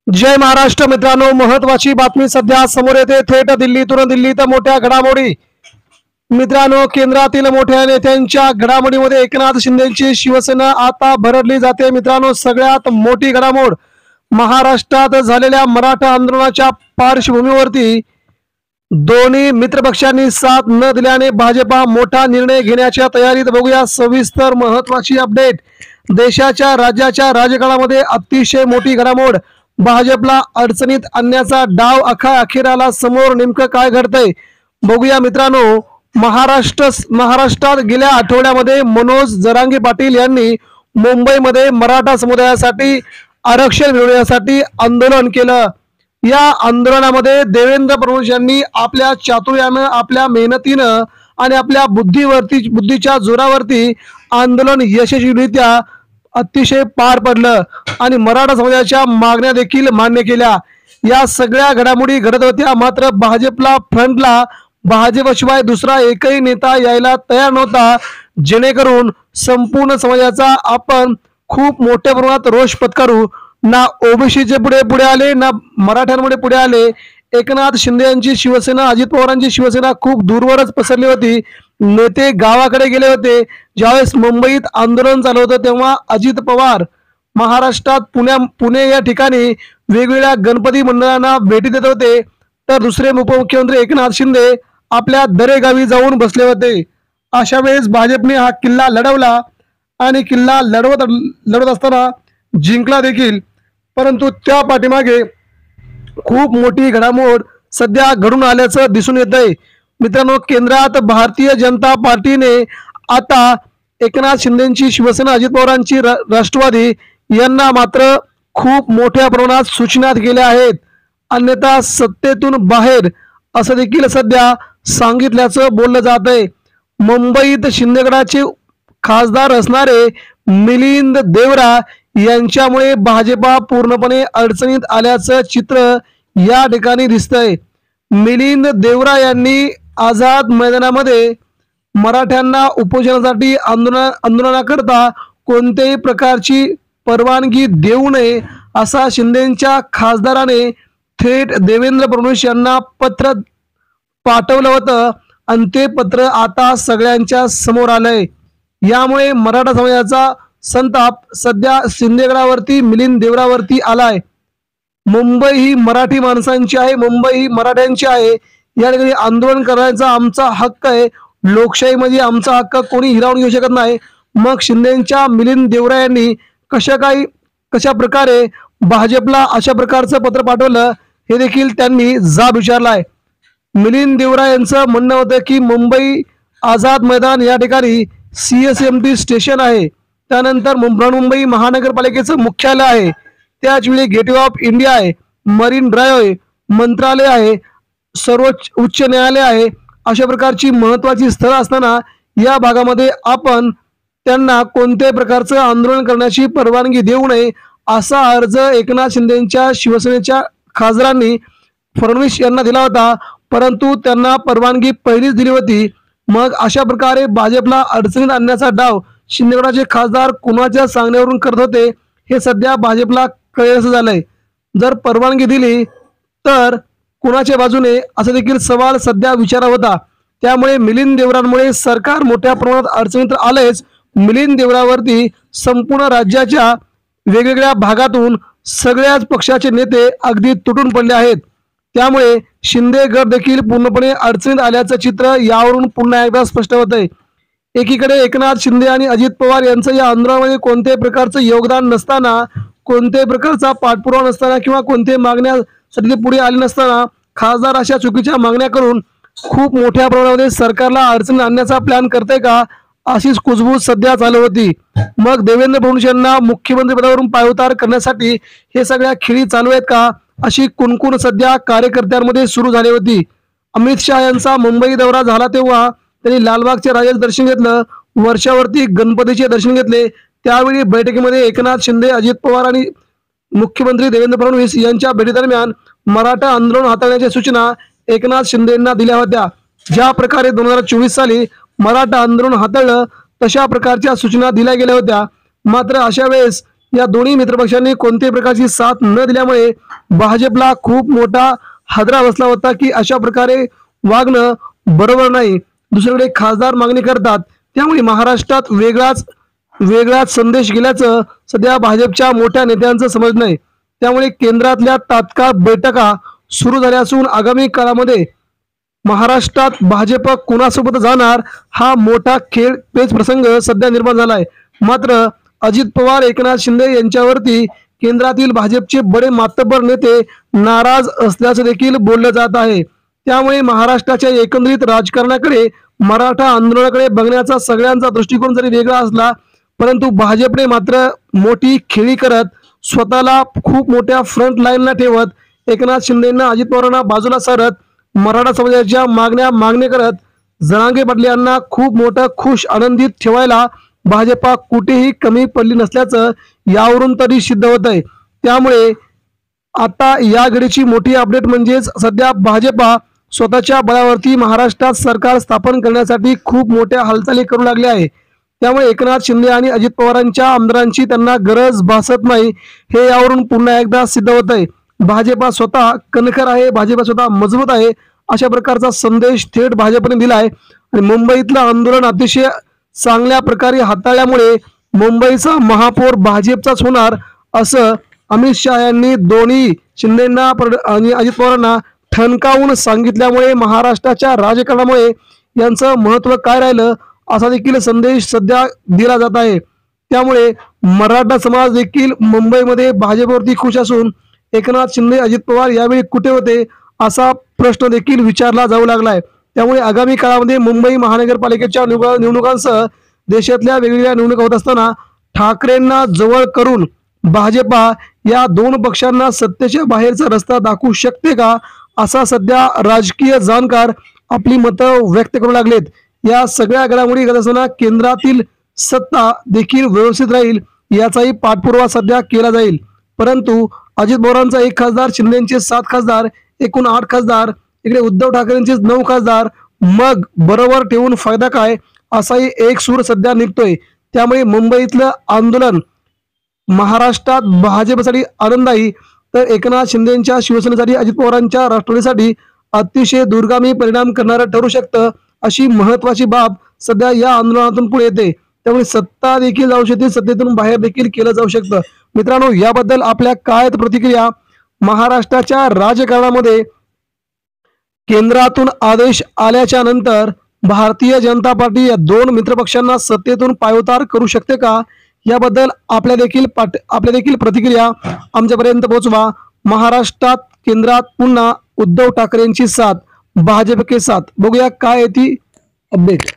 जय महाराष्ट्र मित्रांनो, महत्वाची बातमी सध्या समोर येते थेट दिल्लीतून. दिल्लीत मोठ्या घडामोडी मित्रांनो, केंद्रातील मोठ्या नेत्यांच्या घडामोडीमध्ये एकनाथ शिंदेची शिवसेना आता भरडली जाते. मित्रांनो, सगळ्यात मोठी घडामोड महाराष्ट्रात झालेल्या मराठा आंदोलनाच्या पार्श्वभूमीवरती दोन्ही मित्रपक्षांनी साथ न दिल्याने भाजपा मोठा निर्णय घेण्याच्या तयारीत. बघूया सविस्तर महत्वाची अपडेट. देशाच्या राज्याच्या राजकारणामध्ये अतिशय मोठी घडामोड. भाजपला अडचणीत आणण्याचा डाव अखेराला समोर. नेमकं काय घडतंय बघूया मित्रांनो. महाराष्ट्रात गेल्या आठवड्यामध्ये मनोज जरांगे पाटील यांनी मुंबईमध्ये मराठा समुदायासाठी आरक्षण मिळवण्यासाठी आंदोलन केलं. या आंदोलनामध्ये देवेंद्र फडणवीस यांनी आपल्या चातुर्यानं, आपल्या मेहनतीनं आणि आपल्या बुद्धीच्या जोरावरती आंदोलन यशस्वीरित्या अतिशय पार पडलं आणि मराठा समाजाच्या मागण्या देखील मान्य केल्या. या सगळ्या घडामोडी घडत होत्या, मात्र भाजपला फ्रंटला भाजपशिवाय दुसरा एकही नेता यायला तयार नव्हता, जेणेकरून संपूर्ण समाजाचा आपण खूप मोठ्या प्रमाणात रोष पत्करू. ना ओबीसीचे पुढे आले, ना मराठ्यांमध्ये पुढे आले. एकनाथ शिंदे यांची शिवसेना, अजित पवारांची शिवसेना खूप दूरवरच पसरली होती. नेते गावाकडे गेले होते. ज्यावेळेस मुंबईत आंदोलन चालू होतं तेव्हा अजित पवार महाराष्ट्रात पुणे या ठिकाणी वेगवेगळ्या गणपती मंडळांना भेटी देत होते, तर दुसरे उपमुख्यमंत्री एकनाथ शिंदे आपल्या दरेगावी जाऊन बसले होते. अशा वेळेस भाजपने हा किल्ला लढवला आणि किल्ला लढवत असताना जिंकला देखील. परंतु त्या पाठीमागे खूप मोठी घडामोड सध्या घडून आल्याचं दिसून येत आहे. मित्रांनो, केंद्रात भारतीय जनता पार्टीने आता एकनाथ शिंदेची शिवसेना, अजित पवारांची राष्ट्रवादी यांना मात्र खूप मोठ्या प्रमाणात सूचना केल्या आहेत. अन्यथा सत्तेतून बाहेर असं देखील सध्या सांगितल्याचं बोललं जात आहे. मुंबईत शिंदेगडाचे खासदार असणारे मिलिंद देवरा यांच्यामुळे भाजपा पूर्णपणे अडचणीत आल्याचं चित्र या ठिकाणी दिसतंय. मिलिंद देवरा यांनी आझाद मैदानामध्ये मराठ्यांना उपोषणासाठी आंदोलनाकरता कोणत्याही प्रकारची परवानगी देऊ नये असा शिंदेच्या खासदाराने थेट देवेंद्र फडणवीस यांना पत्र पाठवलं होतं आणि ते पत्र आता सगळ्यांच्या समोर आलंय. यामुळे मराठा समाजाचा संताप सध्या शिंदेगडावरती, मिलिंद देवरावरती आलाय. मुंबई ही मराठी माणसांची आहे, मुंबई ही मराठ्यांची आहे. या ठिकाणी आंदोलन करायचा आमचा हक्क आहे. लोकशाहीमध्ये आमचा हक्क कोणी हिरावून घेऊ शकत नाही. मग शिंदेच्या मिलिंद देवरा यांनी कशा प्रकारे भाजपला अशा प्रकारचं पत्र पाठवलं हे देखील त्यांनी जाब विचारलाय. मिलिंद देवरा यांचं म्हणणं होतं की मुंबई आझाद मैदान या ठिकाणी CSMT स्टेशन आहे, त्यानंतर मुंबई महानगरपालिकेचं मुख्यालय आहे, त्याचवेळी गेटवे ऑफ इंडिया आहे, मरीन ड्राईव्ह आहे, मंत्रालय आहे, सर्वोच्च उच्च न्यायालय आहे. अशा प्रकारची महत्वाची स्थळं असताना या भागामध्ये आपण त्यांना कोणत्याही प्रकारचं आंदोलन करण्याची परवानगी देऊ नये असा अर्ज एकनाथ शिंदेच्या शिवसेनेच्या खासदारांनी फडणवीस यांना दिला होता, परंतु त्यांना परवानगी पहिलीच दिली होती. मग अशा प्रकारे भाजपला अडचणीत आणण्याचा डाव शिंदेगडाचे खासदार कुणाच्या सांगण्यावरून करत होते हे सध्या भाजपला कळेलसं झालंय. जर परवानगी दिली तर कुणाच्या बाजूने असा देखील सवाल सध्या विचारा होता. त्यामुळे मिलिंद देवरांमुळे सरकार मोठ्या प्रमाणात अडचणीत आलंयच. मिलिंद देवरावरती संपूर्ण राज्याच्या वेगवेगळ्या भागातून सगळ्याच पक्षाचे नेते अगदी तुटून पडले आहेत. त्यामुळे शिंदे गट देखील पूर्णपणे अडचणीत आल्याचं चित्र यावरून पुन्हा एकदा स्पष्ट होत आहे. एकीकडे एकनाथ शिंदे आणि अजित पवार यांचं या आंदोलनामध्ये कोणत्याही प्रकारचं योगदान नसताना, कोणत्याही प्रकारचा पाठपुरावा नसताना किंवा कोणत्याही मागण्यासाठी ते पुढे आले नसताना खासदार अशा चुकीच्या मागण्या करून खूप मोठ्या प्रमाणामध्ये सरकारला अडचणीत आणण्याचा प्लॅन करते का अशीच कुजबूज सध्या चालू होती. मग देवेंद्र फडणवीस यांना मुख्यमंत्री पदावरून पायउतार करण्यासाठी हे सगळ्या खेळी चालू आहेत का अशी कुणकुण सध्या कार्यकर्त्यांमध्ये सुरू झाली होती. अमित शहा यांचा मुंबई दौरा झाला तेव्हा त्यांनी लालबागच्या राजाचं दर्शन घेतलं, वर्षावरती गणपतीचे दर्शन घेतले. त्यावेळी बैठकीमध्ये एकनाथ शिंदे, अजित पवार आणि मुख्यमंत्री देवेंद्र फडणवीस यांच्या भेटीदरम्यान मराठा आंदोलन हाताळण्याच्या सूचना एकनाथ शिंदे यांना दिल्या होत्या. ज्या प्रकारे 2024 साली मराठा आंदोलन हाताळलं तशा प्रकारच्या सूचना दिल्या गेल्या होत्या. मात्र अशा वेळेस या दोन्ही मित्रपक्षांनी कोणत्याही प्रकारची साथ न दिल्यामुळे भाजपला खूप मोठा हादरा बसला होता की अशा प्रकारे वागणं बरोबर नाही. दुसरीकडे खासदार मागणी करतात, त्यामुळे महाराष्ट्रात वेगळाच संदेश गेल्याचं सध्या भाजपच्या मोठ्या नेत्यांचं समजणं आहे. त्यामुळे केंद्रातल्या तात्काळ बैठका सुरू झाल्या असून आगामी काळामध्ये महाराष्ट्रात भाजप कुणासोबत जाणार हा मोठा पेच प्रसंग सध्या निर्माण झाला आहे. मात्र अजित पवार, एकनाथ शिंदे यांच्यावरती केंद्रातील भाजपचे बडे मातब्बर नेते नाराज असल्याचं देखील बोललं जात आहे. त्यामुळे महाराष्ट्राच्या एकंदरीत राजकारणाकडे, मराठा आंदोलनाकडे बघण्याचा सगळ्यांचा दृष्टिकोन जरी वेगळा असला, परंतु भाजपने मात्र मोठी खेळी करत स्वतःला खूप मोठ्या फ्रंट लाईनला ठेवत एकनाथ शिंदेंना, अजित पवारांना बाजूला सारत मराठा समाजाच्या मागण्या करत जरांगे पाटील यांना खूप मोठं खुश आनंदित ठेवायला भाजपा कुठेही कमी पडली नसल्याचं यावरून तरी सिद्ध होत आहे. त्यामुळे आता या घडीची मोठी अपडेट म्हणजेच सध्या भाजपा स्वतःच्या बळावरती महाराष्ट्रात सरकार स्थापन करण्यासाठी खूप मोठ्या हालचाली करू लागले आहे. त्यामुळे एकनाथ शिंदे आणि अजित पवारांच्या आमदारांची त्यांना गरज भासत नाही, हे यावरून पुन्हा एकदा सिद्ध होत आहे. भाजपा स्वतः कणखर आहे, भाजपा स्वतः मजबूत आहे, अशा प्रकारचा संदेश थेट भाजपने दिला आहे. आणि मुंबईतलं आंदोलन अतिशय चांगल्या प्रकारे हाताळल्यामुळे मुंबईचा महापौर भाजपचाच होणार असं अमित शहा यांनी दोन्ही शिंदेंना आणि अजित पवारांना ठणकावून सांगितल्यामुळे महाराष्ट्राच्या राजकारणामुळे यांचं महत्त्व काय राहिलं असा देखील संदेश सध्या दिला जात आहे. त्यामुळे मराठा समाज देखील मुंबईमध्ये भाजपवरती खुश असून एकनाथ शिंदे, अजित पवार यावेळी कुठे होते असा प्रश्न देखील विचारला जाऊ लागलाय. त्यामुळे आगामी काळामध्ये मुंबई महानगरपालिकेच्या निवडणुकांसह देशातल्या वेगवेगळ्या निवडणुका होत असताना ठाकरेंना जवळ करून भाजपा या दोन पक्षांना सत्तेच्या बाहेरचा रस्ता दाखवू शकते का, असा सध्या राजकीय जाणकार आपली मतं व्यक्त करू लागलेत. या सगळ्या घडामोडी घडत असताना केंद्रातील सत्ता देखील व्यवस्थित राहील याचाही पाठपुरावा सध्या केला जाईल. परंतु अजित पवारांचा 1 खासदार, शिंदेचे 7 खासदार, एकूण 8 खासदार, इकडे उद्धव ठाकरेंचे 9 खासदार, मग बरोबर ठेवून फायदा काय असाही एक सूर सध्या निघतोय. त्यामुळे मुंबईतलं आंदोलन महाराष्ट्रात भाजपसाठी आनंददायी, तर एकनाथ शिंदेच्या शिवसेनेसाठी, अजित पवारांच्या राष्ट्रवादीसाठी अतिशय दूरगामी परिणाम करणारं ठरू शकतं, अशी महत्वाची बाब सध्या या आंदोलनातून पुढे येते. त्यामुळे सत्ता देखील जाऊ शकते, सत्तेतून बाहेर देखील केलं जाऊ शकतं. मित्रांनो, याबद्दल आपल्या काय प्रतिक्रिया? महाराष्ट्राच्या राजकारणामध्ये केंद्रातून आदेश आल्याच्या नंतर भारतीय जनता पार्टी या दोन मित्रपक्षांना सत्तेतून पायउतार करू शकते का, याबद्दल आपल्या देखील प्रतिक्रिया आमच्यापर्यंत पोहोचवा. महाराष्ट्रात केंद्रात पुन्हा उद्धव ठाकरेंची साथ, भाजप के साथ, बघूया काय ती अपडेट.